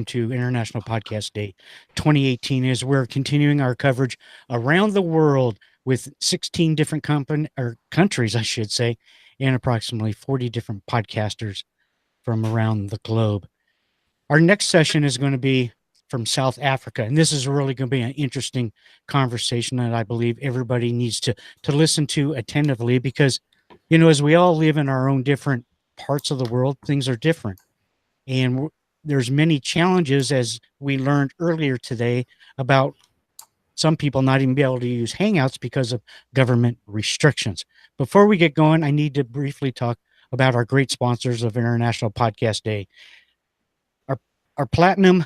welcome to International Podcast Day 2018 as we're continuing our coverage around the world with 16 different countries, I should say, and approximately 40 different podcasters from around the globe. Our next session is going to be from South Africa, and this is really going to be an interesting conversation that I believe everybody needs to listen to attentively because, as we all live in our own different parts of the world, things are different. And there's many challenges, as we learned earlier today, about some people not even be able to use Hangouts because of government restrictions. Before we get going, I need to briefly talk about our great sponsors of International Podcast Day. Our platinum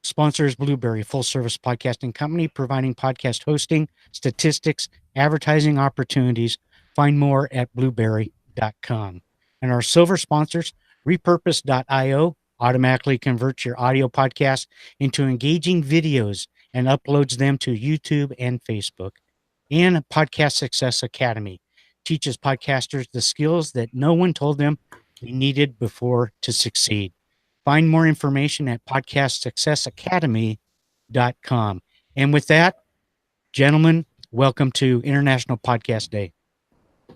sponsor is Blueberry, full-service podcasting company providing podcast hosting, statistics, advertising opportunities. Find more at blueberry.com. And our silver sponsors, Repurpose.io, automatically converts your audio podcast into engaging videos and uploads them to YouTube and Facebook. And Podcast Success Academy teaches podcasters the skills that no one told them they needed before to succeed. Find more information at podcastsuccessacademy.com. And with that, gentlemen, welcome to International Podcast Day.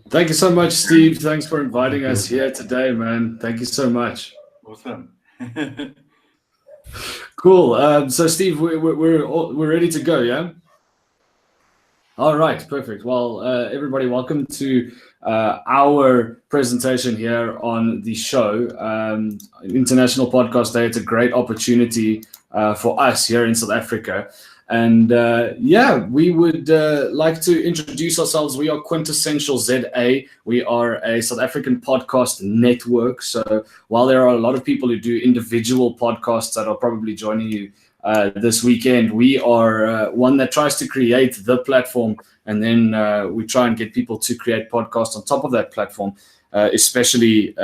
Thank you so much, Steve. Thanks for inviting us here today, man. Thank you so much. Awesome. Cool. So, Steve, we're ready to go, yeah? All right, perfect. Well, everybody, welcome to our presentation here on the show, International Podcast Day. It's a great opportunity for us here in South Africa. And we would like to introduce ourselves. We are Quintessential ZA. We are a South African podcast network. So while there are a lot of people who do individual podcasts that are probably joining you this weekend, we are one that tries to create the platform, and then we try and get people to create podcasts on top of that platform, especially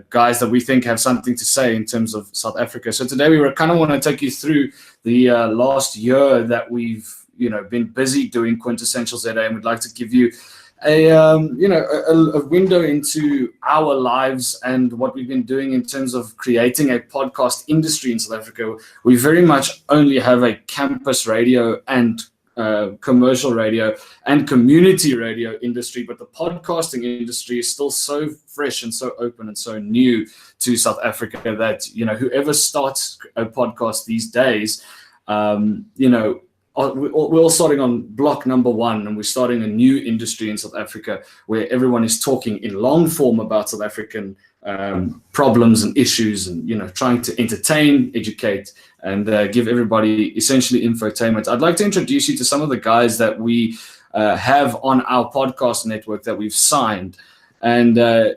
guys that we think have something to say in terms of South Africa. So today we kind of want to take you through the last year that we've been busy doing Quintessential ZA, and we'd like to give you a window into our lives and what we've been doing in terms of creating a podcast industry in South Africa. We very much only have a campus radio and commercial radio and community radio industry, but the podcasting industry is still so fresh and so open and so new to South Africa that whoever starts a podcast these days, we're all starting on block number one, and we're starting a new industry in South Africa where everyone is talking in long form about South African problems and issues, and trying to entertain, educate, and give everybody essentially infotainment. I'd like to introduce you to some of the guys that we have on our podcast network that we've signed. And I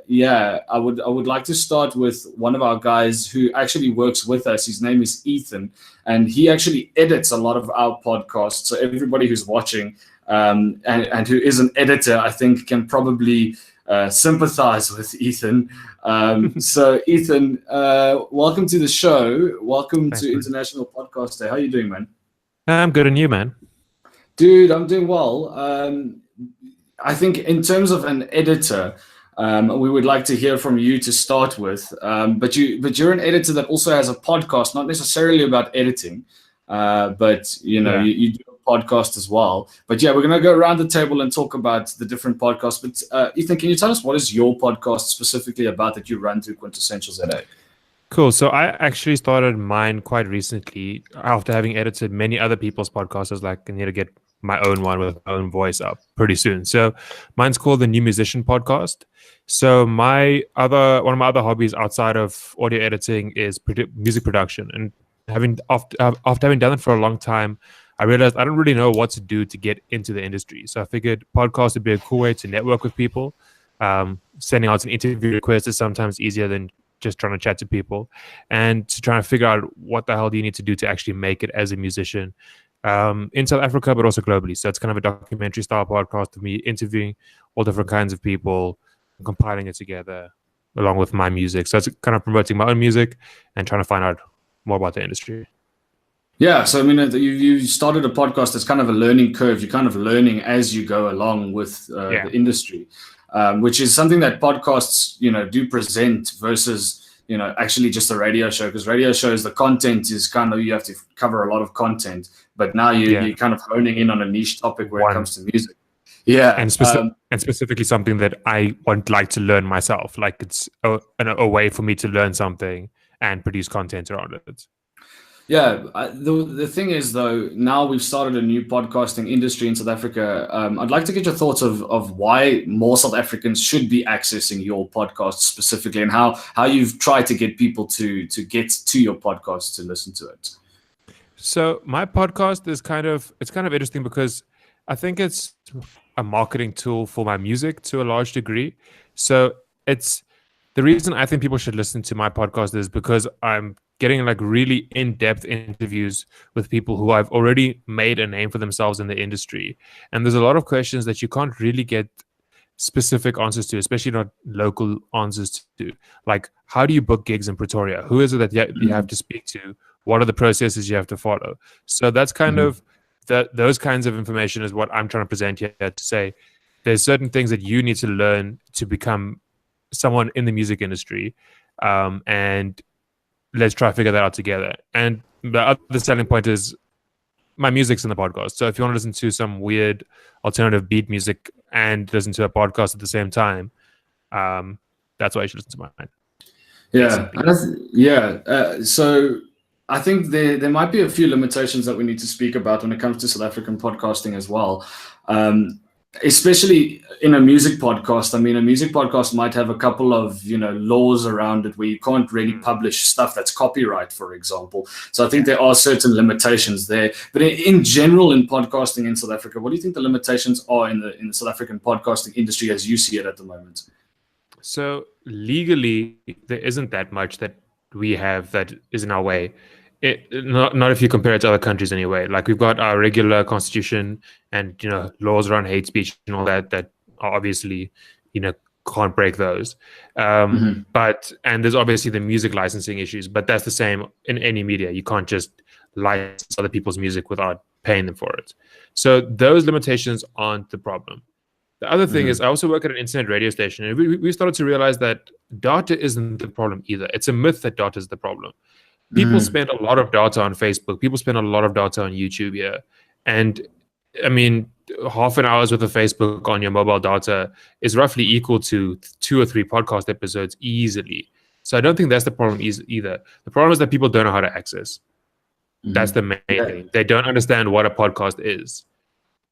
would like to start with one of our guys who actually works with us. His name is Ethan, and he actually edits a lot of our podcasts. So everybody who's watching and who is an editor, I think, can probably sympathize with Ethan. So Ethan, welcome to the show. Welcome to International Podcast Day. How are you doing, man? I'm good, and you, man? Dude, I'm doing well. I think in terms of an editor, we would like to hear from you to start with. But you're an editor that also has a podcast, not necessarily about editing, but you do a podcast as well. But yeah, we're gonna go around the table and talk about the different podcasts. But Ethan, can you tell us what is your podcast specifically about that you run through Quintessential ZA? Cool. So I actually started mine quite recently after having edited many other people's podcasts. I was like, I need to get my own one with my own voice up pretty soon. So mine's called the New Musician Podcast. So one of my other hobbies outside of audio editing is music production. And after having done it for a long time, I realized I don't really know what to do to get into the industry. So I figured podcast would be a cool way to network with people. Sending out an interview request is sometimes easier than just trying to chat to people, and to try to figure out what the hell do you need to do to actually make it as a musician in South Africa, but also globally. So it's kind of a documentary style podcast of me interviewing all different kinds of people and compiling it together along with my music. So it's kind of promoting my own music and trying to find out more about the industry. Yeah, so I mean, you started a podcast that's kind of a learning curve. You're kind of learning as you go along with the industry, which is something that podcasts, do present versus actually just a radio show, because radio shows, the content is kind of, you have to cover a lot of content, but now you're kind of honing in on a niche topic where it comes to music. Yeah. And, specifically something that I would like to learn myself. Like it's a way for me to learn something and produce content around it. Yeah, the thing is, though, now we've started a new podcasting industry in South Africa. I'd like to get your thoughts of why more South Africans should be accessing your podcast specifically, and how you've tried to get people to get to your podcast to listen to it. So my podcast is kind of interesting because I think it's a marketing tool for my music to a large degree. So it's the reason I think people should listen to my podcast is because I'm getting like really in-depth interviews with people who have already made a name for themselves in the industry. And there's a lot of questions that you can't really get specific answers to, especially not local answers to. Like, how do you book gigs in Pretoria? Who is it that you have to speak to? What are the processes you have to follow? So that's kind of those kinds of information is what I'm trying to present here to say there's certain things that you need to learn to become someone in the music industry. And let's try to figure that out together. And the other selling point is my music's in the podcast. So if you want to listen to some weird alternative beat music and listen to a podcast at the same time, that's why you should listen to mine. Yeah. So I think there might be a few limitations that we need to speak about when it comes to South African podcasting as well. Especially in a music podcast. I mean, a music podcast might have a couple of, laws around it where you can't really publish stuff that's copyright, for example. So I think there are certain limitations there. But in general, in podcasting in South Africa, what do you think the limitations are in the South African podcasting industry as you see it at the moment? So legally, there isn't that much that we have that is in our way. Not if you compare it to other countries anyway. Like we've got our regular constitution and laws around hate speech and all that are obviously can't break those. But there's obviously the music licensing issues, but that's the same in any media. You can't just license other people's music without paying them for it. So those limitations aren't the problem. The other thing is I also work at an internet radio station, and we started to realize that data isn't the problem either. It's a myth that data is the problem. People spend a lot of data on Facebook. People spend a lot of data on YouTube here. And I mean, half an hour's worth of Facebook on your mobile data is roughly equal to 2 or 3 podcast episodes easily. So I don't think that's the problem either. The problem is that people don't know how to access. That's the main thing. They don't understand what a podcast is.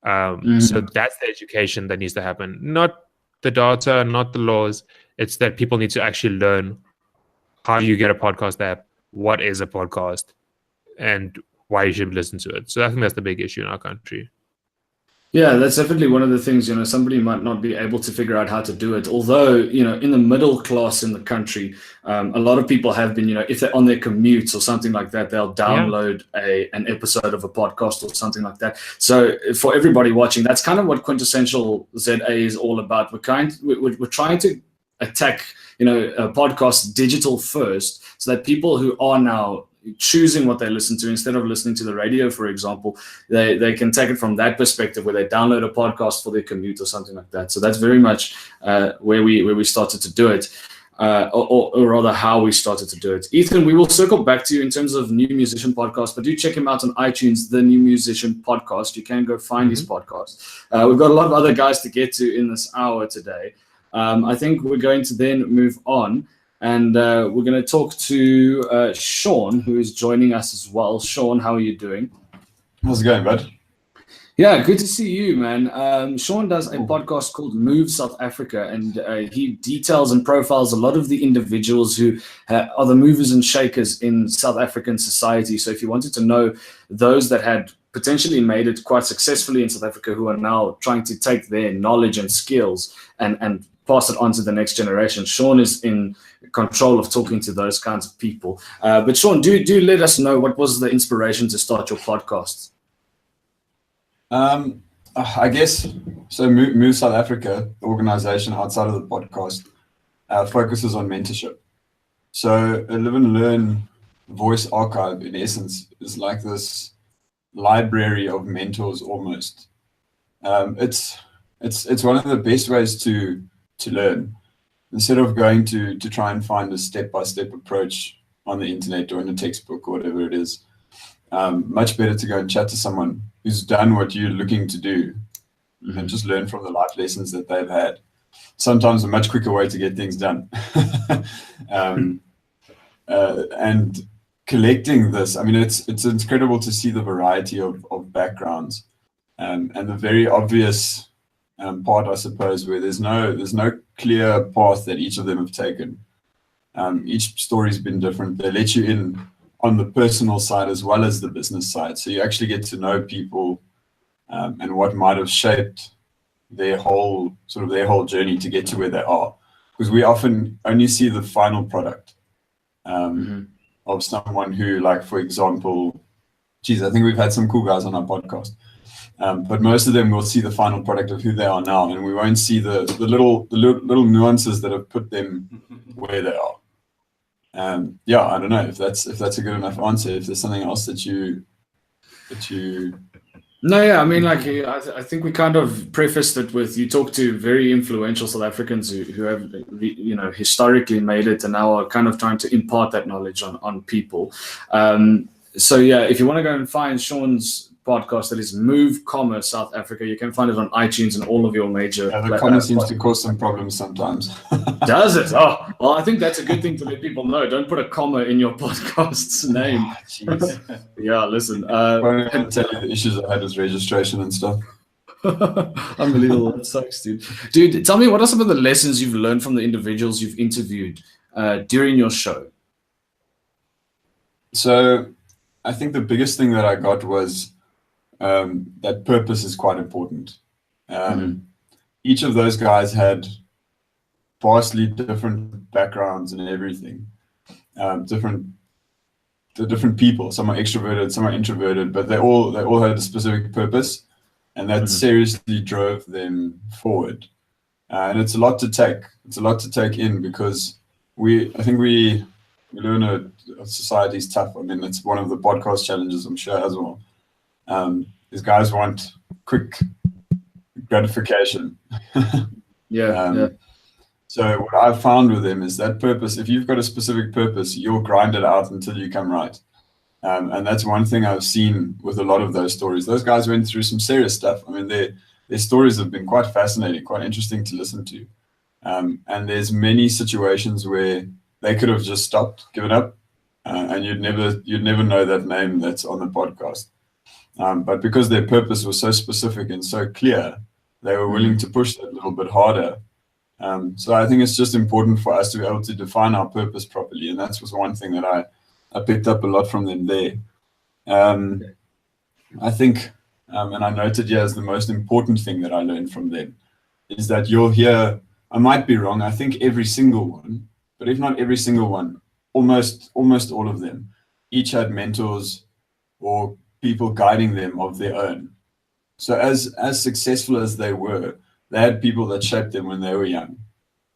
So that's the education that needs to happen. Not the data, not the laws. It's that people need to actually learn how you get a podcast app, what is a podcast, and why you should listen to it. So I think that's the big issue in our country. Yeah, that's definitely one of the things, somebody might not be able to figure out how to do it. Although, in the middle class in the country, a lot of people have been, if they're on their commutes or something like that, they'll download an episode of a podcast or something like that. So for everybody watching, that's kind of what Quintessential ZA is all about. We're trying to attack, a podcast digital first, so that people who are now choosing what they listen to instead of listening to the radio, for example, they can take it from that perspective where they download a podcast for their commute or something like that. So that's very much where we started to do it, or rather how we started to do it. Ethan, we will circle back to you in terms of New Musician Podcast, but do check him out on iTunes, the New Musician Podcast. You can go find his podcast. We've got a lot of other guys to get to in this hour today. I think we're going to then move on, and we're going to talk to Sean, who is joining us as well. Sean, how are you doing? How's it going, bud? Yeah, good to see you, man. Sean does a podcast called Move South Africa, and he details and profiles a lot of the individuals who are the movers and shakers in South African society. So if you wanted to know those that had potentially made it quite successfully in South Africa, who are now trying to take their knowledge and skills and pass it on to the next generation, Sean is in control of talking to those kinds of people. But Sean, do let us know, what was the inspiration to start your podcast? I guess so. Move South Africa, the organization outside of the podcast, focuses on mentorship. So a Live and Learn voice archive, in essence, is like this library of mentors almost. It's one of the best ways to learn. instead of going to try and find a step-by-step approach on the internet or in a textbook or whatever it is, much better to go and chat to someone who's done what you're looking to do and just learn from the life lessons that they've had. Sometimes a much quicker way to get things done. And collecting this, I mean, it's incredible to see the variety of backgrounds, and the very obvious part, I suppose, where there's no clear path that each of them have taken. Each story's been different. They let you in on the personal side as well as the business side, so you actually get to know people and what might have shaped their whole journey to get to where they are, because we often only see the final product of someone who, like, for example, I think we've had some cool guys on our podcast, but most of them will see the final product of who they are now, and we won't see the little nuances that have put them where they are. Yeah, I don't know if that's a good enough answer. If there's something else that you No, yeah, I mean, like, I think we kind of prefaced it with, you talk to very influential South Africans who have, you know, historically made it and now are kind of trying to impart that knowledge on people. So yeah, if you want to go and find Sean's podcast, that is Move, South Africa, you can find it on iTunes and all of your major. Yeah, the comma seems to cause some problems sometimes. Does it? Oh, well, I think that's a good thing to let people know. Don't put a comma in your podcast's name. Yeah, listen. I can tell you the issues I had with registration and stuff. Unbelievable. That sucks, dude. Dude, tell me, what are some of the lessons you've learned from the individuals you've interviewed during your show? So I think the biggest thing that I got was that purpose is quite important. Each of those guys had vastly different backgrounds and everything. Different people. Some are extroverted, some are introverted, but they all had a specific purpose, and that seriously drove them forward. And it's a lot to take. It's a lot to take in, because I think we learn a society's tough. I mean, it's one of the podcast challenges, I'm sure, as well. These guys want quick gratification. Yeah. So what I've found with them is that purpose. If you've got a specific purpose, you'll grind it out until you come right. And that's one thing I've seen with a lot of those stories. Those guys went through some serious stuff. I mean, their stories have been quite fascinating, quite interesting to listen to. And there's many situations where they could have just stopped, given up, and you'd never know that name that's on the podcast. But because their purpose was so specific and so clear, they were willing to push that a little bit harder. So I think it's just important for us to be able to define our purpose properly, and that was one thing that I picked up a lot from them there. I think, and I noted here as the most important thing that I learned from them, is that you'll hear, I might be wrong, I think every single one, but if not every single one, almost all of them, each had mentors or people guiding them of their own. So as successful as they were, they had people that shaped them when they were young,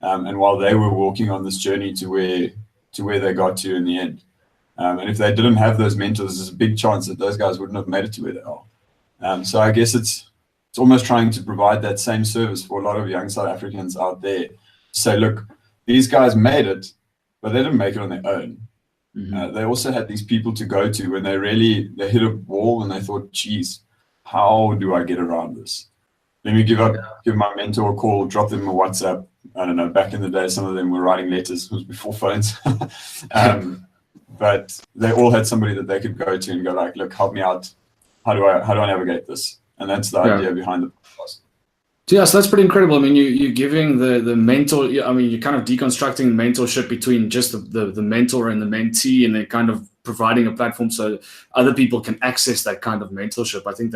and while they were walking on this journey to where they got to in the end. And if they didn't have those mentors, there's a big chance that those guys wouldn't have made it to where they are. So I guess it's almost trying to provide that same service for a lot of young South Africans out there. To say, look, these guys made it, but they didn't make it on their own. They also had these people to go to when they hit a wall and they thought, geez, how do I get around this? Let me give my mentor a call, drop them a WhatsApp. I don't know, back in the day, some of them were writing letters. It was before phones. But they all had somebody that they could go to and go like, look, help me out. How do I navigate this? And that's the idea behind the podcast. Yeah, so that's pretty incredible. I mean, you're giving the mentor, I mean, you're kind of deconstructing mentorship between just the mentor and the mentee, and then kind of providing a platform so other people can access that kind of mentorship. I think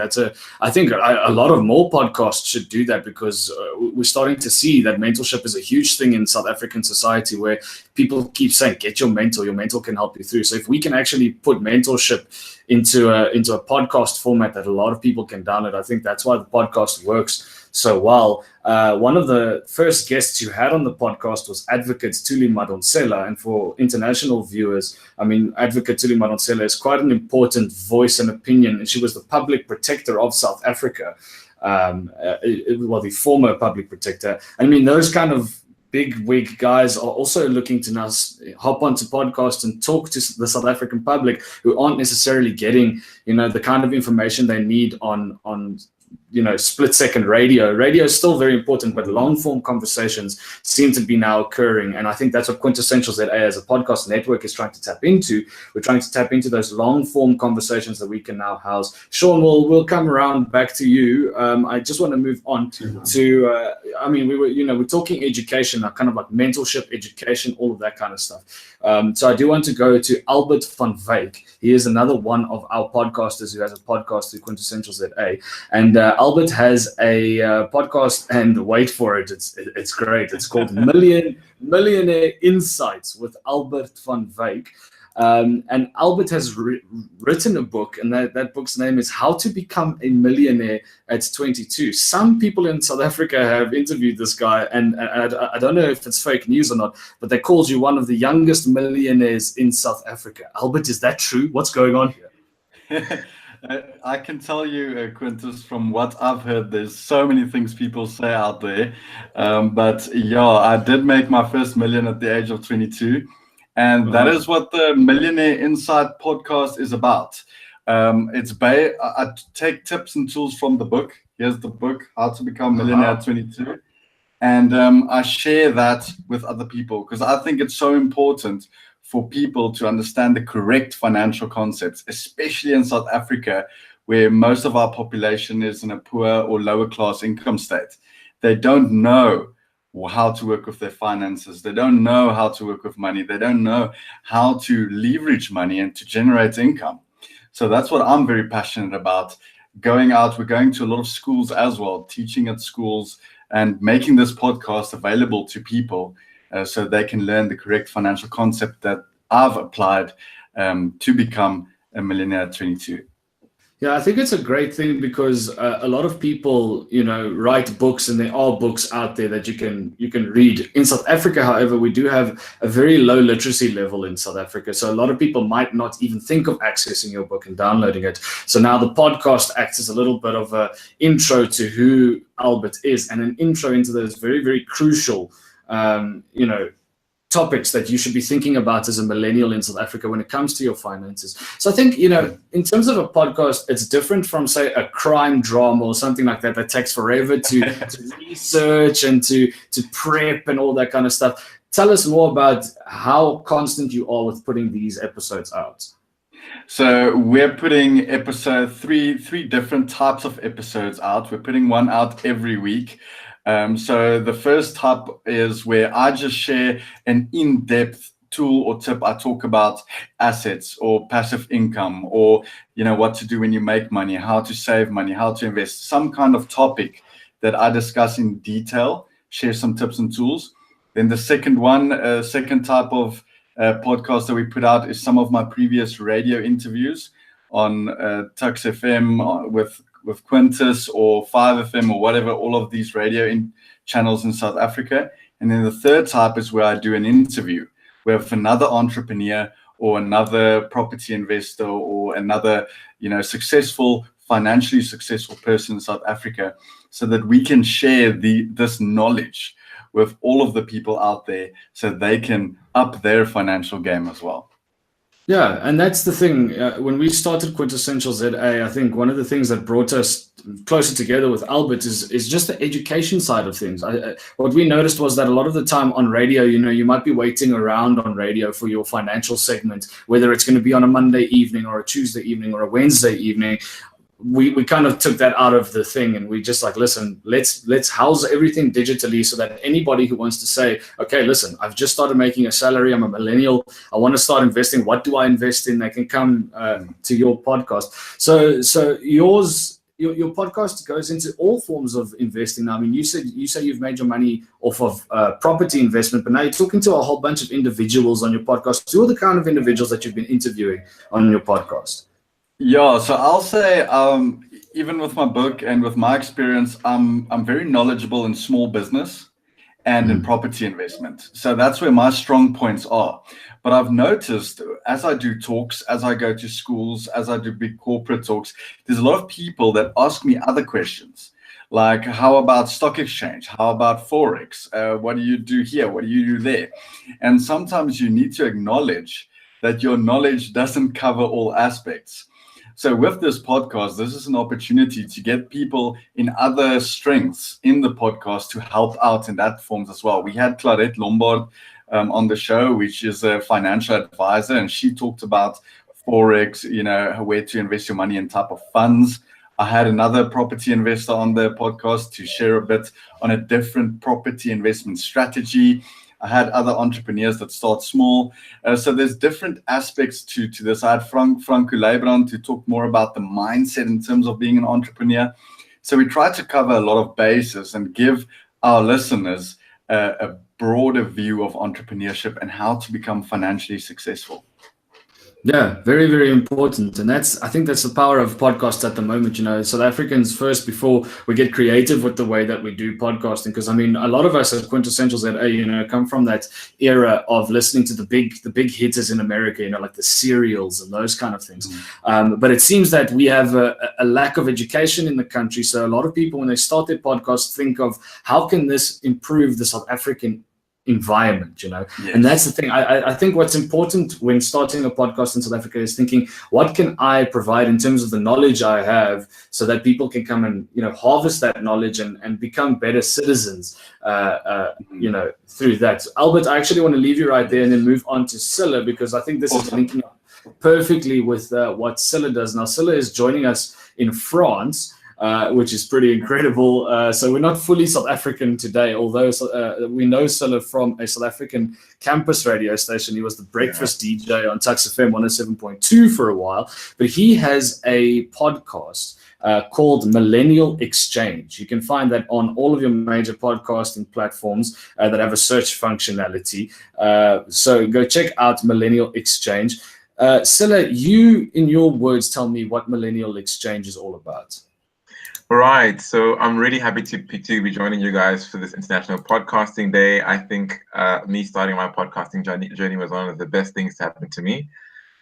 I think a lot of more podcasts should do that, because we're starting to see that mentorship is a huge thing in South African society, where people keep saying, get your mentor can help you through. So if we can actually put mentorship into a podcast format that a lot of people can download, I think that's why the podcast works so well. One of the first guests you had on the podcast was Advocate Tuli Madonsela, and for international viewers, I mean, Advocate Tuli Madonsela is quite an important voice and opinion, and she was the public protector of South Africa, the former public protector. I mean, those kind of big wig guys are also looking to now hop onto podcasts and talk to the South African public who aren't necessarily getting, the kind of information they need on split-second radio. Radio is still very important, but long-form conversations seem to be now occurring. And I think that's what Quintessential ZA as a podcast network is trying to tap into. We're trying to tap into those long-form conversations that we can now house. Sean, we'll come around back to you. I just want to move on to, we're talking education, kind of like mentorship, education, all of that kind of stuff. So I do want to go to Albert van Wyk. He is another one of our podcasters who has a podcast through Quintessential ZA. And Albert has a podcast, and wait for it, it's great. It's called Millionaire Insights with Albert van Wyk. And Albert has written a book, and that book's name is How to Become a Millionaire at 22. Some people in South Africa have interviewed this guy, and I don't know if it's fake news or not, but they called you one of the youngest millionaires in South Africa. Albert, is that true? What's going on here? I can tell you, Quintus, from what I've heard, there's so many things people say out there. But yeah, I did make my first million at the age of 22. And that is what the Millionaire Insight podcast is about. I take tips and tools from the book. Here's the book, How to Become a Millionaire at 22. And I share that with other people because I think it's so important for people to understand the correct financial concepts, especially in South Africa, where most of our population is in a poor or lower class income state. They don't know how to work with their finances. They don't know how to work with money. They don't know how to leverage money and to generate income. So that's what I'm very passionate about. Going out, we're going to a lot of schools as well, teaching at schools and making this podcast available to people so they can learn the correct financial concept that I've applied to become a millionaire at 22. Yeah, I think it's a great thing because a lot of people, write books, and there are books out there that you can read. In South Africa, however, we do have a very low literacy level in South Africa. So a lot of people might not even think of accessing your book and downloading it. So now the podcast acts as a little bit of an intro to who Albert is and an intro into those very, very crucial, topics that you should be thinking about as a millennial in South Africa when it comes to your finances. So I think, in terms of a podcast, it's different from, say, a crime drama or something like that takes forever to research and to prep and all that kind of stuff. Tell us more about how constant you are with putting these episodes out. So we're putting three different types of episodes out. We're putting one out every week. So the first type is where I just share an in-depth tool or tip. I talk about assets or passive income or, what to do when you make money, how to save money, how to invest, some kind of topic that I discuss in detail, share some tips and tools. Then the second type of podcast that we put out is some of my previous radio interviews on Tux FM with Quintus or 5FM or whatever, all of these radio channels in South Africa. And then the third type is where I do an interview with another entrepreneur or another property investor or another, financially successful person in South Africa so that we can share this knowledge with all of the people out there so they can up their financial game as well. Yeah, and that's the thing. When we started Quintessential ZA, I think one of the things that brought us closer together with Albert is just the education side of things. What we noticed was that a lot of the time on radio, you might be waiting around on radio for your financial segment, whether it's going to be on a Monday evening or a Tuesday evening or a Wednesday evening. We kind of took that out of the thing, and we just listen, let's house everything digitally so that anybody who wants to say, okay, listen, I've just started making a salary, I'm a millennial, I want to start investing, what do I invest in? They can come to your podcast. So your podcast goes into all forms of investing. Now, I mean, you say you've made your money off of property investment, but now you're talking to a whole bunch of individuals on your podcast. Who are the kind of individuals that you've been interviewing on your podcast? Yeah, so I'll say, even with my book and with my experience, I'm very knowledgeable in small business and in property investment. So that's where my strong points are. But I've noticed as I do talks, as I go to schools, as I do big corporate talks, there's a lot of people that ask me other questions. Like, how about stock exchange? How about Forex? What do you do here? What do you do there? And sometimes you need to acknowledge that your knowledge doesn't cover all aspects. So with this podcast, this is an opportunity to get people in other strengths in the podcast to help out in that forms as well. We had Clarette Lombard on the show, which is a financial advisor, and she talked about Forex, where to invest your money in type of funds. I had another property investor on the podcast to share a bit on a different property investment strategy. I had other entrepreneurs that start small. So there's different aspects to this. I had Franco Leibrand to talk more about the mindset in terms of being an entrepreneur. So we try to cover a lot of bases and give our listeners a broader view of entrepreneurship and how to become financially successful. Yeah, very, very important. And I think that's the power of podcasts at the moment. South Africans first, before we get creative with the way that we do podcasting, because I mean, a lot of us at Quintessential ZA, come from that era of listening to the big hitters in America, like the serials and those kind of things. But it seems that we have a lack of education in the country. So a lot of people, when they start their podcast, think of how can this improve the South African environment, Yes. And that's the thing. I think what's important when starting a podcast in South Africa is thinking, what can I provide in terms of the knowledge I have so that people can come and, harvest that knowledge and become better citizens, through that. Albert, I actually want to leave you right there and then move on to Silla, because I think this is linking up perfectly with what Silla does. Now, Silla is joining us in France, which is pretty incredible. So we're not fully South African today, although we know Silla from a South African campus radio station. He was the breakfast DJ on Tuks FM 107.2 for a while, but he has a podcast called Millennial Exchange. You can find that on all of your major podcasting platforms that have a search functionality. So go check out Millennial Exchange. Silla, you, in your words, tell me what Millennial Exchange is all about. Right. So I'm really happy to be joining you guys for this International Podcasting Day. I think me starting my podcasting journey was one of the best things to happen to me.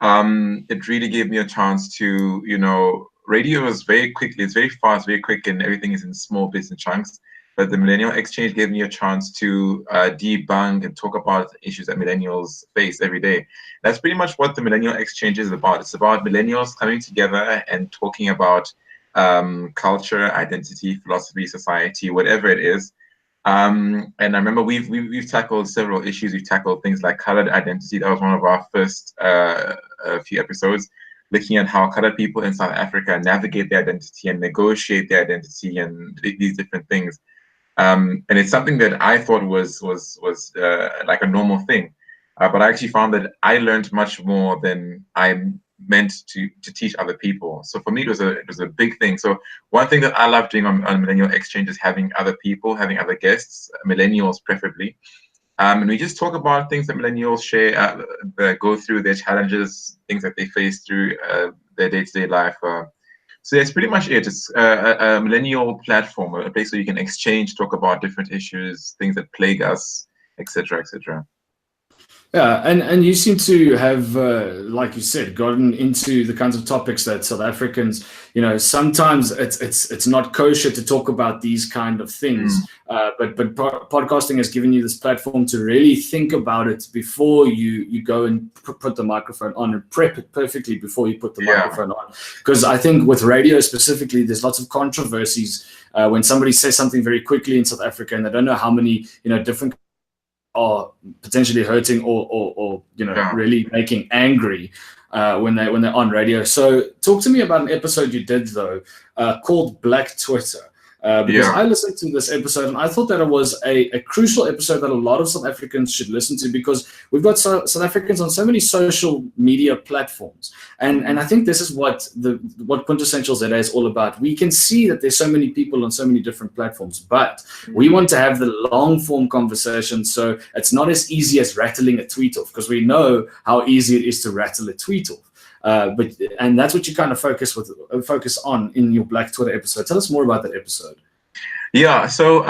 It really gave me a chance to, radio is it's very fast, very quick, and everything is in small bits and chunks. But the Millennial Exchange gave me a chance to debunk and talk about issues that millennials face every day. That's pretty much what the Millennial Exchange is about. It's about millennials coming together and talking about culture, identity, philosophy, society, whatever it is. And I remember we've tackled several issues. We've tackled things like colored identity. That was one of our first few episodes, looking at how colored people in South Africa navigate their identity and negotiate their identity and these different things. And it's something that I thought was like a normal thing, but I actually found that I learned much more than I meant to teach other people. So for me, it was a big thing. So one thing that I love doing on Millennial Exchange is having other people, having other guests, millennials preferably, and we just talk about things that millennials share, go through their challenges, things that they face through their day-to-day life. So that's pretty much it. It's a millennial platform, a place where you can exchange, talk about different issues, things that plague us, etc., etc. Yeah, and you seem to have, like you said, gotten into the kinds of topics that South Africans, sometimes it's not kosher to talk about these kind of things. But podcasting has given you this platform to really think about it before you go and put the microphone on, and prep it perfectly before you put the microphone on. Because I think with radio specifically, there's lots of controversies when somebody says something very quickly in South Africa and they don't know how many different are potentially hurting or really making angry when they're on radio. So talk to me about an episode you did though called Black Twitter. Because I listened to this episode and I thought that it was a crucial episode that a lot of South Africans should listen to, because we've got South Africans on so many social media platforms. And I think this is what Quintessential ZA is all about. We can see that there's so many people on so many different platforms, but we want to have the long form conversation. So it's not as easy as rattling a tweet off, because we know how easy it is to rattle a tweet off. And that's what you kind of focus on in your Black Twitter episode. Tell us more about that episode. Yeah. So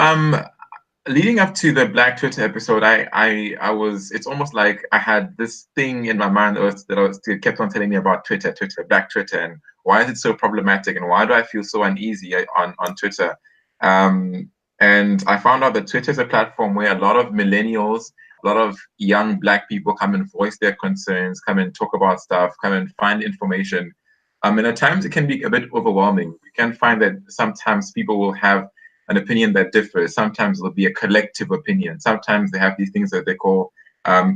leading up to the Black Twitter episode, it's almost like I had this thing in my mind that kept on telling me about Twitter, Black Twitter, and why is it so problematic, and why do I feel so uneasy on Twitter? And I found out that Twitter is a platform where a lot of millennials, a lot of young Black people come and voice their concerns, come and talk about stuff, come and find information. And at times it can be a bit overwhelming. You can find that sometimes people will have an opinion that differs. Sometimes it'll be a collective opinion. Sometimes they have these things that they call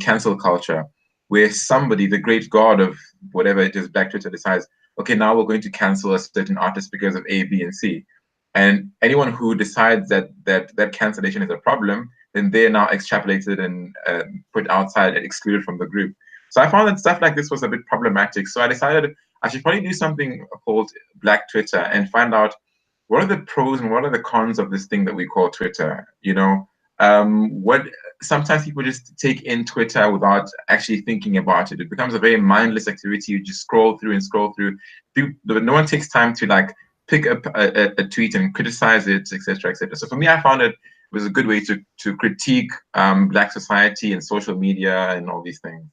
cancel culture, where somebody, the great god of whatever it is, Black Twitter, decides, okay, now we're going to cancel a certain artist because of A, B, and C. And anyone who decides that cancellation is a problem, then they're now extrapolated and put outside and excluded from the group. So I found that stuff like this was a bit problematic. So I decided I should probably do something called Black Twitter and find out what are the pros and what are the cons of this thing that we call Twitter. What sometimes people just take in Twitter without actually thinking about it. It becomes a very mindless activity. You just scroll through and scroll through. No one takes time to like pick up a tweet and criticize it, etc., etc. So for me, I found it was a good way to critique Black society and social media and all these things.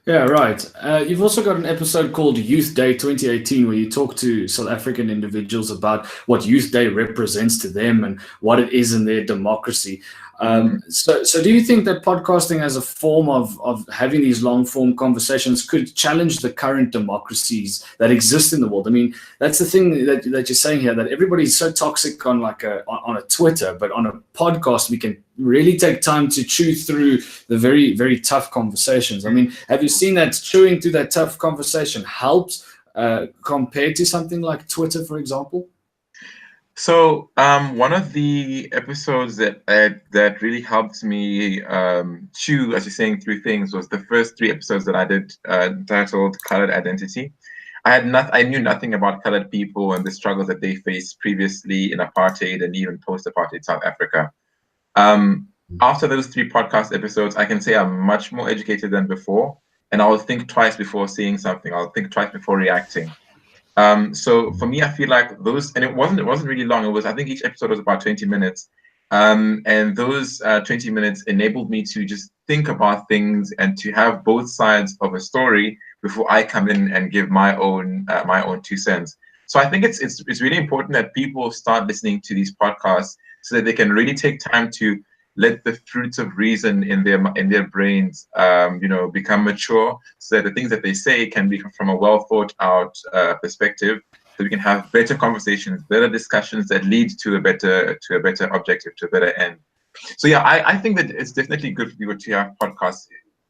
Yeah, right. You've also got an episode called Youth Day 2018 where you talk to South African individuals about what Youth Day represents to them and what it is in their democracy. So do you think that podcasting as a form of having these long form conversations could challenge the current democracies that exist in the world? I mean, that's the thing that you're saying here, that everybody's so toxic on on a Twitter, but on a podcast, we can really take time to chew through the very, very tough conversations. I mean, have you seen that chewing through that tough conversation helps compared to something like Twitter, for example? So one of the episodes that really helped me chew, as you're saying, through things was the first 3 episodes that I did titled Colored Identity. I knew nothing about colored people and the struggles that they faced previously in apartheid and even post-apartheid South Africa. After those 3 podcast episodes, I can say I'm much more educated than before, and I'll think twice before saying something. I'll think twice before reacting. So for me, I feel like those, and it wasn't really long. It was, I think each episode was about 20 minutes. And those 20 minutes enabled me to just think about things and to have both sides of a story before I come in and give my own 2 cents. So I think it's really important that people start listening to these podcasts so that they can really take time to let the fruits of reason in their brains, become mature, so that the things that they say can be from a well thought out perspective, so we can have better conversations, better discussions that lead to a better objective, to a better end. So yeah, I think that it's definitely good for people to have podcasts,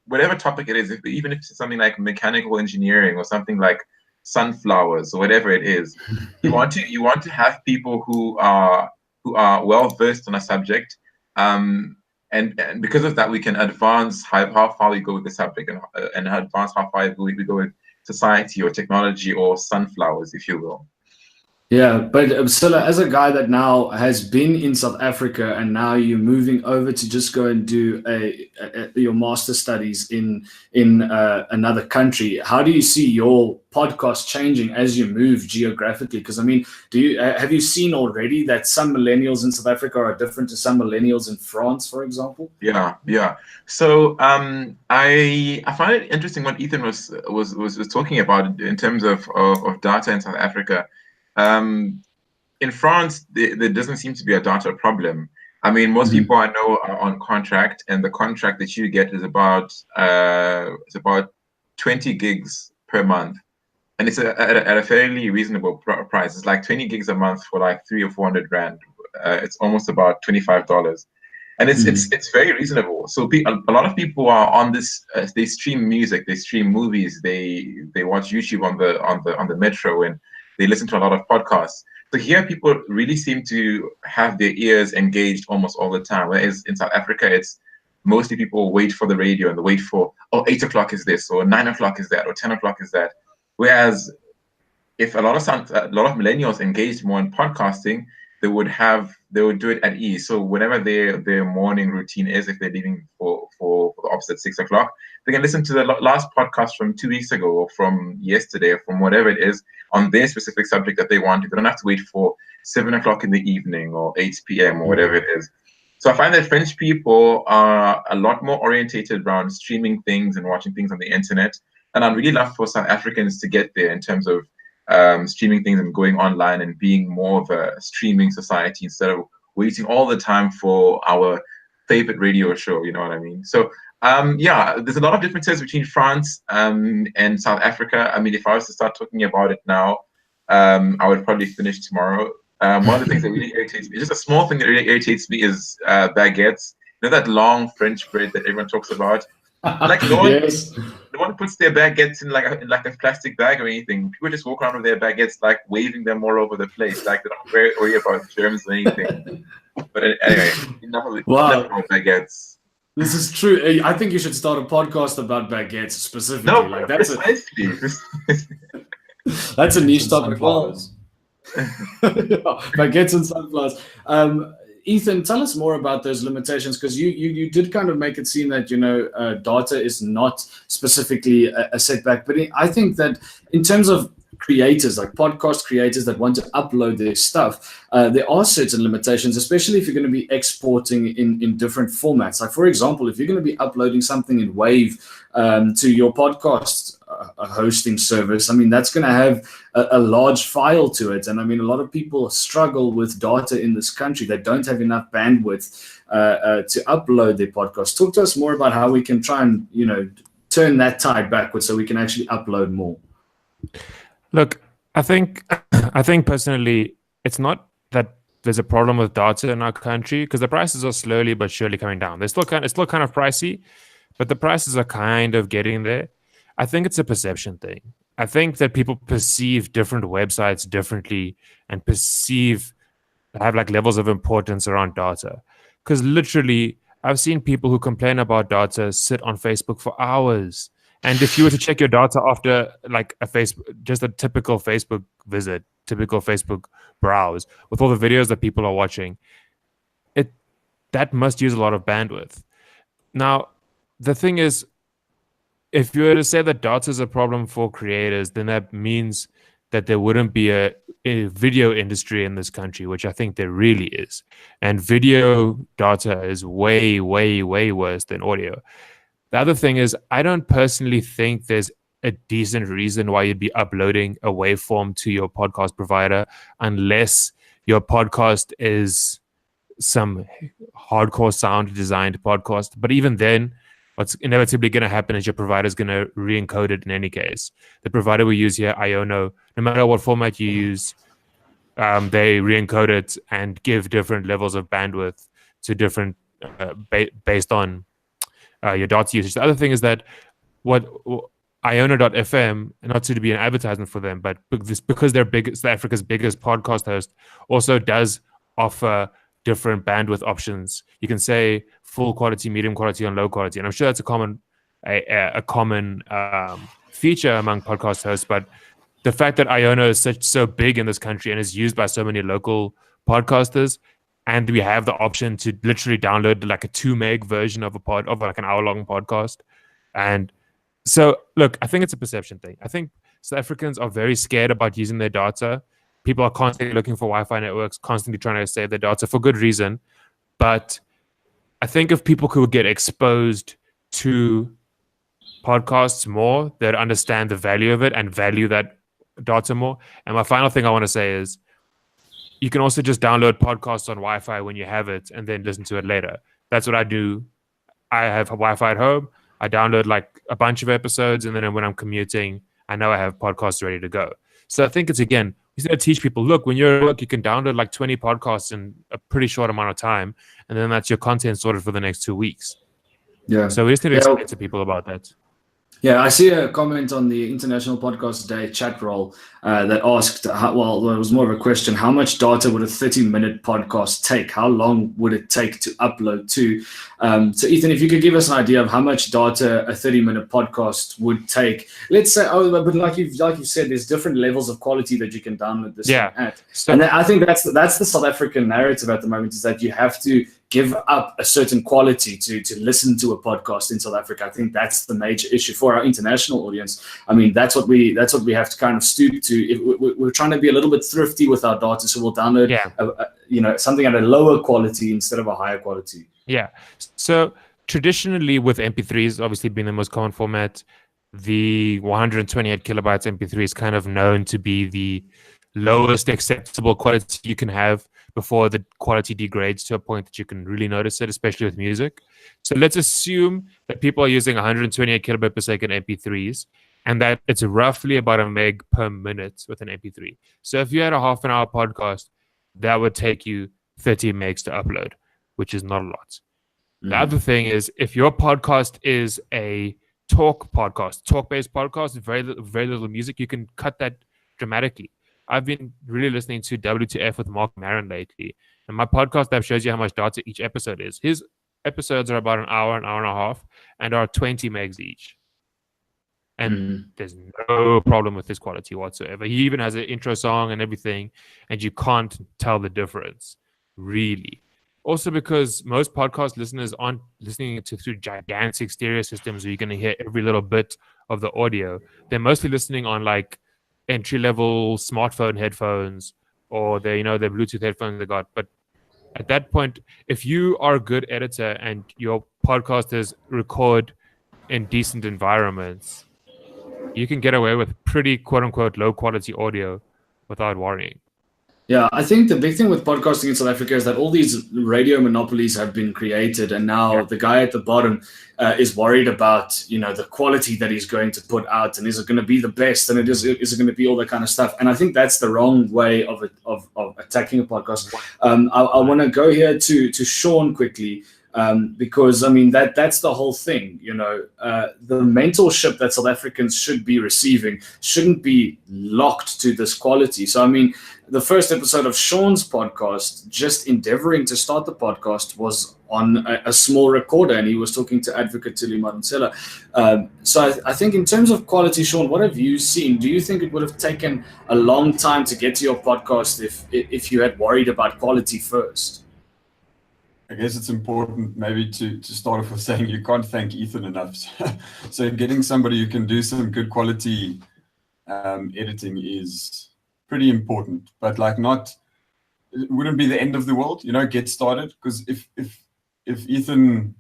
whatever topic it is, even if it's something like mechanical engineering or something like sunflowers or whatever it is. You want to have people who are well versed on a subject. And because of that, we can advance how far we go with the subject and advance how far we go with society or technology or sunflowers, if you will. Yeah, but Silla, as a guy that now has been in South Africa and now you're moving over to just go and do your master studies in another country, how do you see your podcast changing as you move geographically? Because I mean, have you seen already that some millennials in South Africa are different to some millennials in France, for example? Yeah. So I find it interesting what Ethan was talking about in terms of data in South Africa. In France, there doesn't seem to be a data problem. I mean, most people I know are on contract, and the contract that you get is about 20 gigs per month, and it's at a fairly reasonable price. It's like 20 gigs a month for like 300 or 400 rand. It's almost about $25, and it's very reasonable. So a lot of people are on this. They stream music, they stream movies, they watch YouTube on the metro, and they listen to a lot of podcasts. So here, people really seem to have their ears engaged almost all the time. Whereas in South Africa, it's mostly people wait for the radio and they wait for, 8 o'clock is this, or 9 o'clock is that, or 10 o'clock is that. Whereas if a lot of millennials engaged more in podcasting, they would do it at ease. So whenever their morning routine is, if they're leaving for the opposite 6 o'clock, they can listen to the last podcast from 2 weeks ago, or from yesterday, or from whatever it is, on their specific subject that they want. They don't have to wait for 7 o'clock in the evening or 8 p.m. or whatever it is. So I find that French people are a lot more orientated around streaming things and watching things on the internet. And I'd really love for South Africans to get there in terms of streaming things and going online and being more of a streaming society instead of waiting all the time for our favorite radio show. You know what I mean? So there's a lot of differences between France and South Africa. I mean, if I was to start talking about it now, I would probably finish tomorrow. One of the things that really irritates me, just a small thing that really irritates me, is baguettes. You know that long French bread that everyone talks about? Like no one puts their baguettes in like a plastic bag or anything. People just walk around with their baguettes, like waving them all over the place. Like they don't worry about germs or anything. But anyway, enough of baguettes. This is true. I think you should start a podcast about baguettes specifically. No, like that's That's a niche topic. Sunflowers. Baguettes and sunflowers. Ethan, tell us more about those limitations, because you did kind of make it seem that data is not specifically a setback. But I think that in terms of creators, like podcast creators that want to upload their stuff, there are certain limitations, especially if you're going to be exporting in different formats. Like, for example, if you're going to be uploading something in Wave to your podcast hosting service, I mean, that's going to have a large file to it. And I mean, a lot of people struggle with data in this country. They don't have enough bandwidth to upload their podcast. Talk to us more about how we can try and, turn that tide backwards so we can actually upload more. Look, I think personally, it's not that there's a problem with data in our country, because the prices are slowly but surely coming down. It's still kind of pricey, but the prices are kind of getting there. I think it's a perception thing. I think that people perceive different websites differently and have like levels of importance around data. Because literally, I've seen people who complain about data sit on Facebook for hours. And if you were to check your data after like just a typical Facebook visit, typical Facebook browse, with all the videos that people are watching, that must use a lot of bandwidth. Now, the thing is, if you were to say that data is a problem for creators, then that means that there wouldn't be a video industry in this country, which I think there really is. And video data is way, way, way worse than audio. The other thing is, I don't personally think there's a decent reason why you'd be uploading a waveform to your podcast provider unless your podcast is some hardcore sound designed podcast. But even then, what's inevitably going to happen is your provider is going to re-encode it in any case. The provider we use here, Iono, no matter what format you use, they re-encode it and give different levels of bandwidth to different based on your data usage. The other thing is that what Iono.fm, not to be an advertisement for them, but because they're South Africa's biggest podcast host, also does offer different bandwidth options. You can say full quality, medium quality, and low quality, and I'm sure that's a common feature among podcast hosts. But the fact that Iono is so big in this country and is used by so many local podcasters, and we have the option to literally download like a 2 meg version of like an hour-long podcast. And so, look, I think it's a perception thing. I think South Africans are very scared about using their data. People are constantly looking for Wi-Fi networks, constantly trying to save their data for good reason. But I think if people could get exposed to podcasts more, they'd understand the value of it and value that data more. And my final thing I want to say is, you can also just download podcasts on Wi-Fi when you have it and then listen to it later. That's what I do. I have Wi-Fi at home. I download like a bunch of episodes, and then when I'm commuting, I know I have podcasts ready to go. So I think it's, again, we need to teach people, look, when you're at work, you can download like 20 podcasts in a pretty short amount of time, and then that's your content sorted for the next 2 weeks. Yeah. So we just need to explain to people about that. Yeah, I see a comment on the International Podcast Day chat roll that asked, it was more of a question, how much data would a 30-minute podcast take? How long would it take to upload to? So Ethan, if you could give us an idea of how much data a 30-minute podcast would take. Let's say, but like you've said, there's different levels of quality that you can download this at. So, and I think that's the South African narrative at the moment, is that you have to give up a certain quality to listen to a podcast in South Africa. I think that's the major issue for our international audience. I mean, that's what we have to kind of stoop to. If we're trying to be a little bit thrifty with our data, so we'll download something at a lower quality instead of a higher quality. Yeah. So traditionally with MP3s obviously being the most common format, the 128 kilobytes MP3 is kind of known to be the lowest acceptable quality you can have before the quality degrades to a point that you can really notice it, especially with music. So let's assume that people are using 128 kilobyte per second MP3s and that it's roughly about a meg per minute with an MP3. So if you had a half an hour podcast, that would take you 30 megs to upload, which is not a lot. The other thing is, if your podcast is a talk-based podcast, very little music, you can cut that dramatically. I've been really listening to W2F with Mark Maron lately, and my podcast app shows you how much data each episode is. His episodes are about an hour and a half, and are 20 megs each. And there's no problem with his quality whatsoever. He even has an intro song and everything, and you can't tell the difference, really. Also, because most podcast listeners aren't listening to through gigantic stereo systems where you're going to hear every little bit of the audio. They're mostly listening on like entry-level smartphone headphones, or their Bluetooth headphones they got. But at that point, if you are a good editor and your podcasters record in decent environments, you can get away with pretty quote-unquote low-quality audio without worrying. Yeah, I think the big thing with podcasting in South Africa is that all these radio monopolies have been created, and now the guy at the bottom is worried about the quality that he's going to put out, and is it going to be the best, and is it going to be all that kind of stuff. And I think that's the wrong way of attacking a podcast. I want to go here to Sean quickly. Because I mean that's the whole thing, the mentorship that South Africans should be receiving shouldn't be locked to this quality. So I mean, the first episode of Sean's podcast, just endeavoring to start the podcast, was on a small recorder, and he was talking to Advocate Tuli Marunsela. So I think in terms of quality, Sean, what have you seen? Do you think it would have taken a long time to get to your podcast if you had worried about quality first? I guess it's important maybe to start off with saying you can't thank Ethan enough. So getting somebody who can do some good quality editing is pretty important, but it wouldn't be the end of the world, get started. Because if Ethan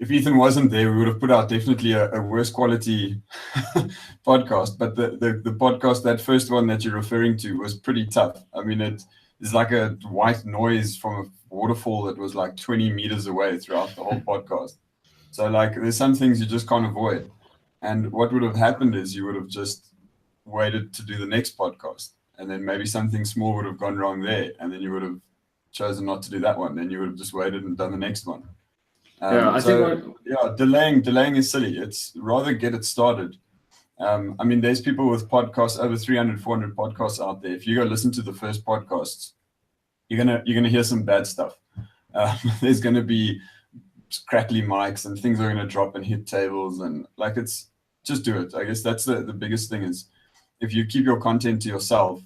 wasn't there, we would have put out definitely a worse quality podcast. But the podcast, that first one that you're referring to, was pretty tough. I mean, it's like a white noise from a waterfall that was like 20 meters away throughout the whole podcast. So there's some things you just can't avoid. And what would have happened is you would have just waited to do the next podcast, and then maybe something small would have gone wrong there, and then you would have chosen not to do that one. Then you would have just waited and done the next one. Delaying is silly. It's rather get it started. I mean, there's people with podcasts, over 300, 400 podcasts out there. If you go listen to the first podcasts, you're gonna hear some bad stuff. There's gonna be crackly mics, and things are gonna drop and hit tables, and it's just do it. I guess that's the biggest thing is, if you keep your content to yourself,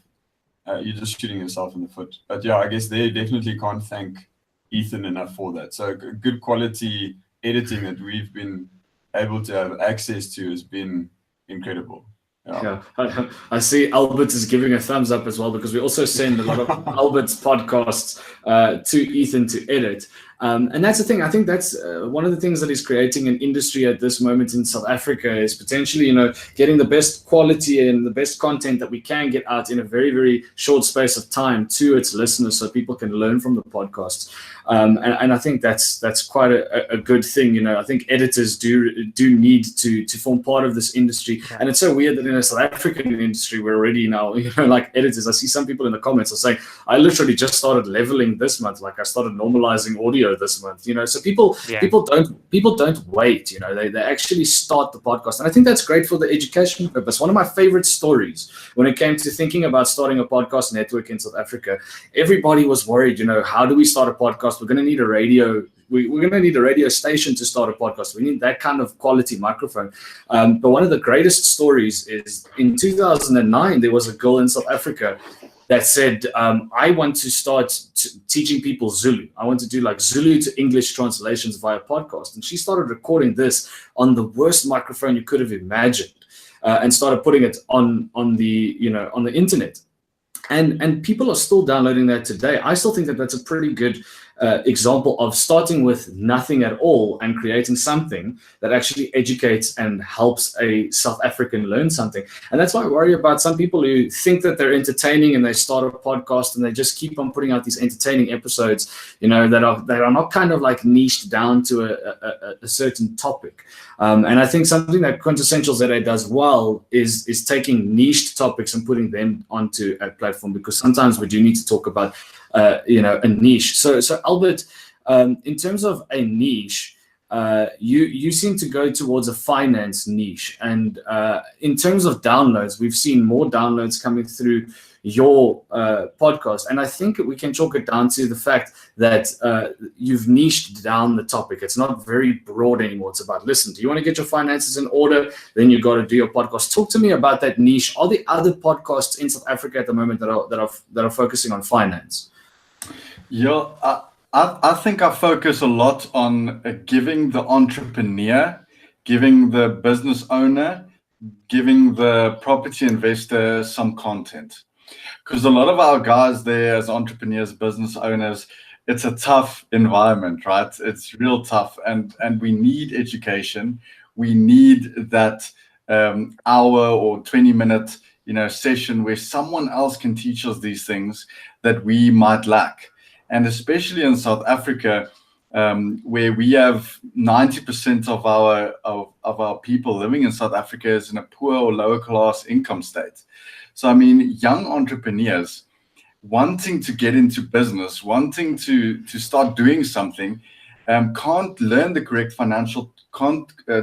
you're just shooting yourself in the foot. But yeah, I guess they definitely can't thank Ethan enough for that. So good quality editing that we've been able to have access to has been incredible. Yeah, I see Albert is giving a thumbs up as well, because we also send a lot of Albert's podcasts to Ethan to edit. And that's the thing. I think that's one of the things that is creating an industry at this moment in South Africa, is potentially, getting the best quality and the best content that we can get out in a very, very short space of time to its listeners, so people can learn from the podcasts. And I think that's quite a good thing. I think editors do need to form part of this industry. And it's so weird that in a South African industry, we're already now, like editors. I see some people in the comments are saying, I literally just started leveling this month. I started normalizing audio this month, so people don't wait, they actually start the podcast. And I think that's great for the education purpose. One of my favorite stories when it came to thinking about starting a podcast network in South Africa, everybody was worried, how do we start a podcast? We're going to need a radio. We're going to need a radio station to start a podcast. We need that kind of quality microphone. But one of the greatest stories is in 2009, there was a girl in South Africa that said, I want to start teaching people Zulu. I want to do Zulu to English translations via podcast. And she started recording this on the worst microphone you could have imagined, and started putting it on the internet. And people are still downloading that today. I still think that that's a pretty good example of starting with nothing at all and creating something that actually educates and helps a South African learn something. And that's why I worry about some people who think that they're entertaining and they start a podcast and they just keep on putting out these entertaining episodes, that are not kind of like niched down to a certain topic. And I think something that Quintessential ZA does well is taking niched topics and putting them onto a platform, because sometimes we do need to talk about a niche. So Albert, in terms of a niche, you seem to go towards a finance niche, and in terms of downloads, we've seen more downloads coming through your podcast, and I think we can chalk it down to the fact that you've niched down the topic. It's not very broad anymore. It's about, listen, do you want to get your finances in order? Then you got to do your podcast. Talk to me about that niche. Are there other podcasts in South Africa at the moment that are focusing on finance? Yeah, I think I focus a lot on giving the entrepreneur, giving the business owner, giving the property investor some content. Because a lot of our guys there as entrepreneurs, business owners, it's a tough environment, right? It's real tough, and we need education. We need that hour or 20-minute session where someone else can teach us these things that we might lack. And especially in South Africa, where we have 90% of our people living in South Africa is in a poor or lower class income state. So, I mean, young entrepreneurs wanting to get into business, wanting to start doing something, can't learn the correct financial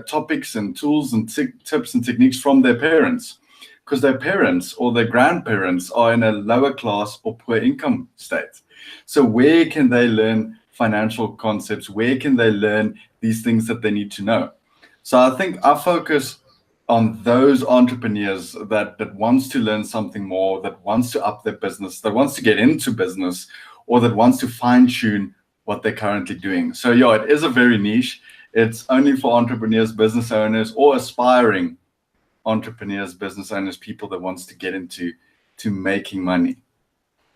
topics and tools and tips and techniques from their parents, because their parents or their grandparents are in a lower class or poor income state. So where can they learn financial concepts? Where can they learn these things that they need to know? So I think I focus on those entrepreneurs that wants to learn something more, that wants to up their business, that wants to get into business, or that wants to fine-tune what they're currently doing. So yeah, it is a very niche. It's only for entrepreneurs, business owners, or aspiring entrepreneurs, business owners, people that wants to get into making money.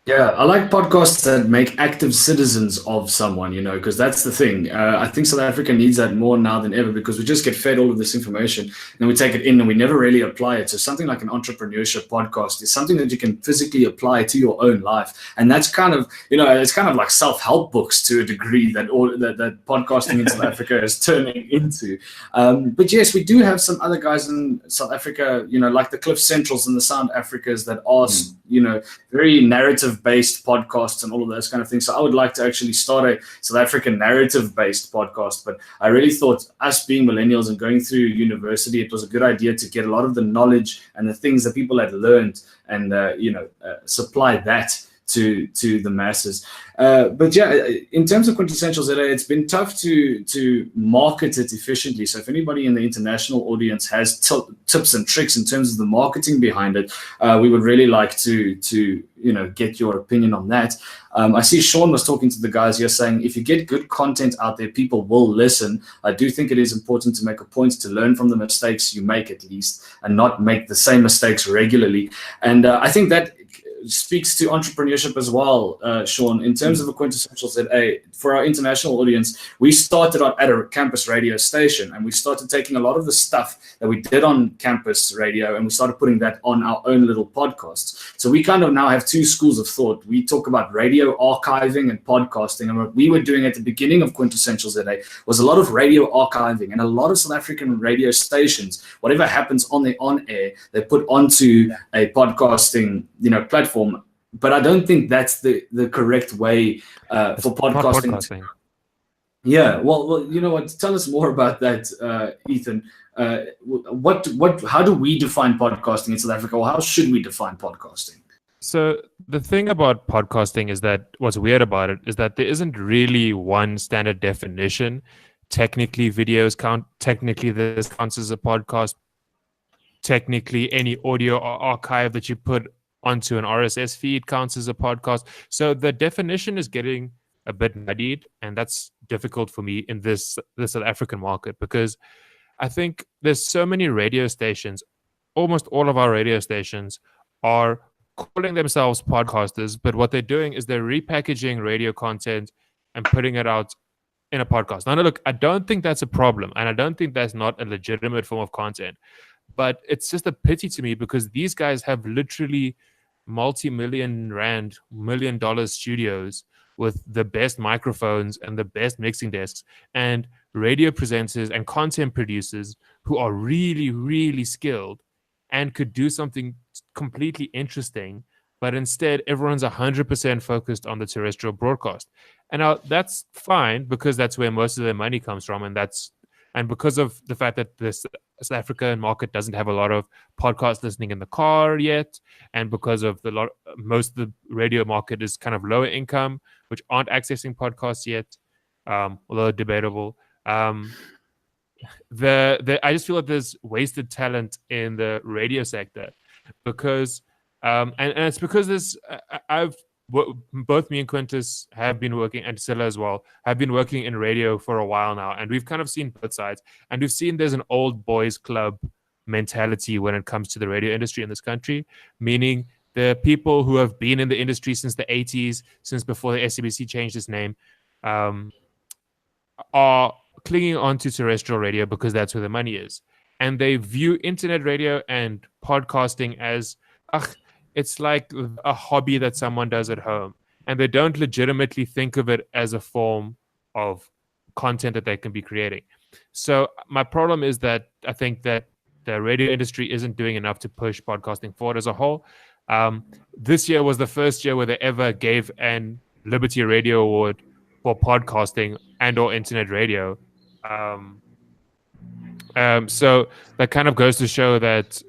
Yeah, I like podcasts that make active citizens of someone, because that's the thing. I think South Africa needs that more now than ever, because we just get fed all of this information and we take it in and we never really apply it. So something like an entrepreneurship podcast is something that you can physically apply to your own life. And that's kind of, it's kind of like self-help books to a degree that podcasting in South Africa is turning into. But yes, we do have some other guys in South Africa, like the Cliff Centrals and the Sound Africas that are, very narrative-based podcasts and all of those kind of things. So I would like to actually start a South African narrative-based podcast. But I really thought, us being millennials and going through university, it was a good idea to get a lot of the knowledge and the things that people had learned and supply that to the masses. But yeah, in terms of Quintessential ZA, it's been tough to market it efficiently. So if anybody in the international audience has tips and tricks in terms of the marketing behind it, we would really like to get your opinion on that. I see Sean was talking to the guys here saying, if you get good content out there, people will listen. I do think it is important to make a point to learn from the mistakes you make, at least, and not make the same mistakes regularly. And I think that speaks to entrepreneurship as well, Sean. In terms of a Quintessential ZA, for our international audience, we started out at a campus radio station, and we started taking a lot of the stuff that we did on campus radio and we started putting that on our own little podcasts. So we kind of now have two schools of thought. We talk about radio archiving and podcasting, and what we were doing at the beginning of Quintessential ZA was a lot of radio archiving, and a lot of South African radio stations, whatever happens on the on-air, they put onto a podcasting platform. But I don't think that's the correct way for podcasting. Yeah, well, you know what? Tell us more about that, Ethan. How do we define podcasting in South Africa, or how should we define podcasting? So the thing about podcasting is that what's weird about it is that there isn't really one standard definition. Technically, videos count. Technically, this counts as a podcast. Technically, any audio or archive that you put onto an RSS feed counts as a podcast. So the definition is getting a bit muddied, and that's difficult for me in the South African market, because I think there's so many radio stations. Almost all of our radio stations are calling themselves podcasters, but what they're doing is they're repackaging radio content and putting it out in a podcast. Now, look, I don't think that's a problem, and I don't think that's not a legitimate form of content. But it's just a pity to me because these guys have literally multi-million rand, $1 million studios with the best microphones and the best mixing desks and radio presenters and content producers who are really, really skilled and could do something completely interesting. But instead, everyone's 100% focused on the terrestrial broadcast. And now that's fine because that's where most of their money comes from. And because of the fact that the South African market doesn't have a lot of podcast listening in the car yet, and because of most of the radio market is kind of lower income, which aren't accessing podcasts yet, although debatable. I just feel like there's wasted talent in the radio sector because, and it's because both me and Quintus have been working, and Silla as well, have been working in radio for a while now. And we've kind of seen both sides. And we've seen there's an old boys club mentality when it comes to the radio industry in this country, meaning the people who have been in the industry since the 80s, since before the SABC changed its name, are clinging on to terrestrial radio because that's where the money is. And they view internet radio and podcasting as, it's like a hobby that someone does at home. And they don't legitimately think of it as a form of content that they can be creating. So my problem is that I think that the radio industry isn't doing enough to push podcasting forward as a whole. This year was the first year where they ever gave an Liberty Radio Award for podcasting and or internet radio. So that kind of goes to show that,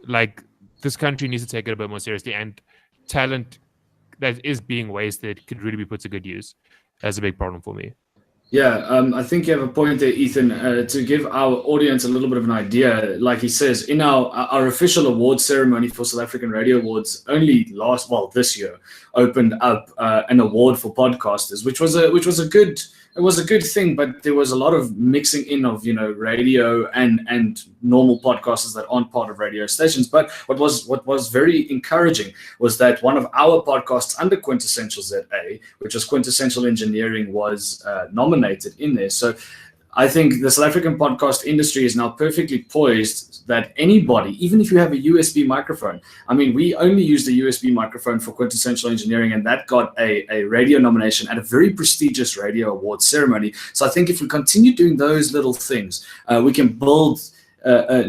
like, this country needs to take it a bit more seriously, and talent that is being wasted could really be put to good use. That's a big problem for me. Yeah, I think you have a point there, Ethan. To give our audience a little bit of an idea, like he says, in our official award ceremony for South African Radio Awards, only this year, opened up an award for podcasters, which was a good thing, but there was a lot of mixing in of radio and normal podcasters that aren't part of radio stations. But what was very encouraging was that one of our podcasts under Quintessential ZA, which was Quintessential Engineering, was nominated in there. So I think the South African podcast industry is now perfectly poised that anybody, even if you have a USB microphone, I mean, we only used a USB microphone for Quintessential Engineering, and that got a radio nomination at a very prestigious radio award ceremony. So I think if we continue doing those little things, we can build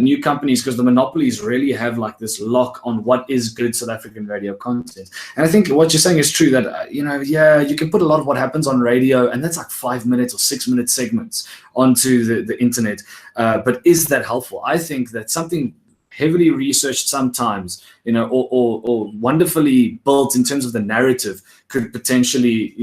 new companies, because the monopolies really have like this lock on what is good South African radio content. And I think what you're saying is true, that you can put a lot of what happens on radio, and that's like 5 minutes or 6 minute segments onto the internet, but is that helpful? I think that something heavily researched sometimes, or wonderfully built in terms of the narrative, could potentially,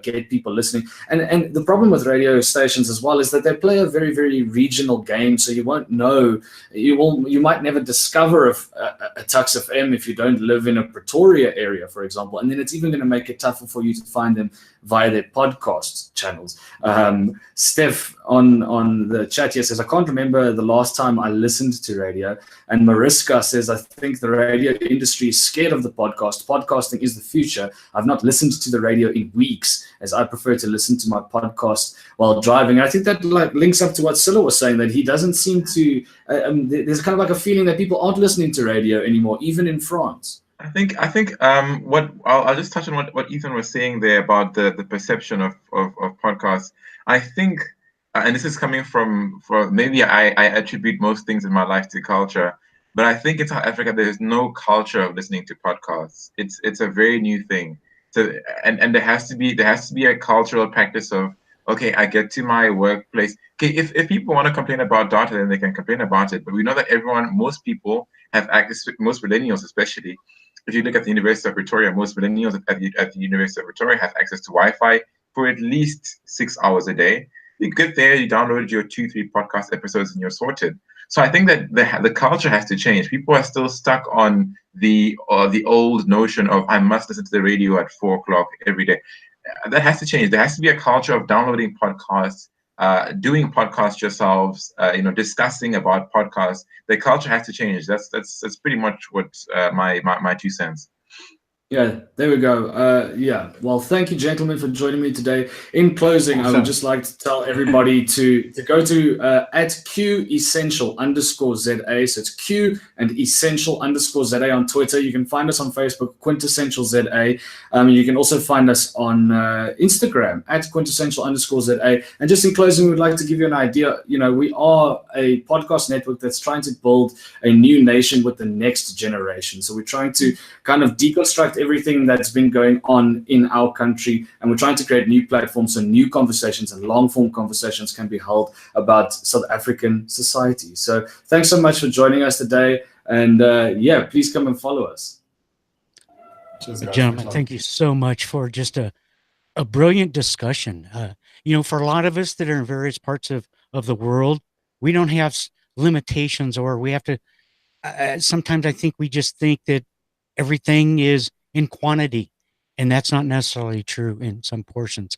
get people listening. And the problem with radio stations as well is that they play a very, very regional game. So you won't know, you might never discover a Tux FM if you don't live in a Pretoria area, for example. And then it's even going to make it tougher for you to find them via their podcast channels. Steph on the chat here says, I can't remember the last time I listened to radio. And Mariska says, I think the radio industry is scared of the podcast. Podcasting is the future. I've not listened to the radio in weeks, as I prefer to listen to my podcast while driving. I think that links up to what Silla was saying, that he doesn't seem to, there's kind of like a feeling that people aren't listening to radio anymore, even in France. I think what I'll just touch on what Ethan was saying there about the perception of podcasts. I think, and this is coming from maybe I attribute most things in my life to culture, but I think in South Africa there's no culture of listening to podcasts. It's a very new thing. So and there has to be a cultural practice of, okay, I get to my workplace. Okay, if people want to complain about data, then they can complain about it. But we know that most people have access, most millennials especially. If you look at the University of Pretoria, most millennials at the University of Pretoria have access to Wi-Fi for at least 6 hours a day. You get there, you downloaded your 2-3 podcast episodes, and you're sorted. So I think that the culture has to change. People are still stuck on the old notion of I must listen to the radio at 4 o'clock every day. That has to change. There has to be a culture of downloading podcasts, doing podcasts yourselves, discussing about podcasts. The culture has to change. That's pretty much what my 2 cents. Yeah, there we go. Yeah, well, thank you, gentlemen, for joining me today. In closing, I Awesome. would just like to tell everybody to go to at @QEssential_ZA. So it's Q and Essential_ZA on Twitter. You can find us on Facebook, QuintessentialZA. You can also find us on Instagram at Quintessential_ZA. And just in closing, we'd like to give you an idea. We are a podcast network that's trying to build a new nation with the next generation. So we're trying to kind of deconstruct everything that's been going on in our country, and we're trying to create new platforms so new conversations and long-form conversations can be held about South African society. So thanks so much for joining us today, and please come and follow us. Cheers, guys. Gentlemen, thank you so much for just a brilliant discussion. For a lot of us that are in various parts of the world, we don't have limitations, or we have to, sometimes I think we just think that everything is in quantity, and that's not necessarily true in some portions.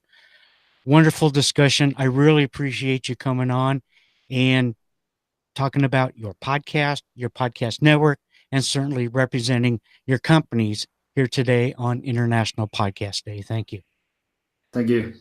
Wonderful discussion. I really appreciate you coming on and talking about your podcast network, and certainly representing your companies here today on International Podcast Day. Thank you. Thank you.